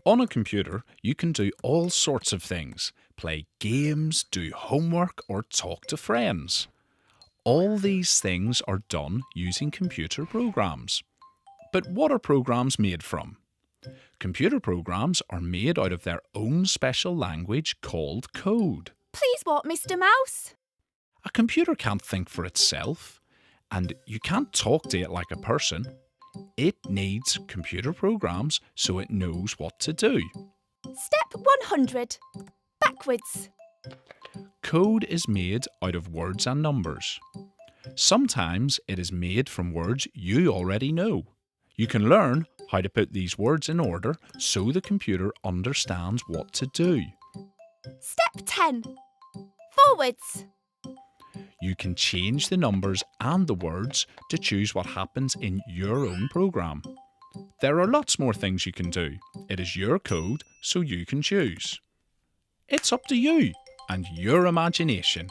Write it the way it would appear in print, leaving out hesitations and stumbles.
On a computer, you can do all sorts of things: play games, do homework, or talk to friends. All these things are done using computer programs. But what are programs made from? Computer programs are made out of their own special language called code. Please what, Mr. Mouse? A computer can't think for itself, and you can't talk to it like a person. It needs computer programs so it knows what to do. Step 100. Backwards. Code is made out of words and numbers. Sometimes it is made from words you already know. You can learn how to put these words in order so the computer understands what to do. Step 10. Forwards. You can change the numbers and the words to choose what happens in your own program. There are lots more things you can do. It is your code, so you can choose. It's up to you and your imagination.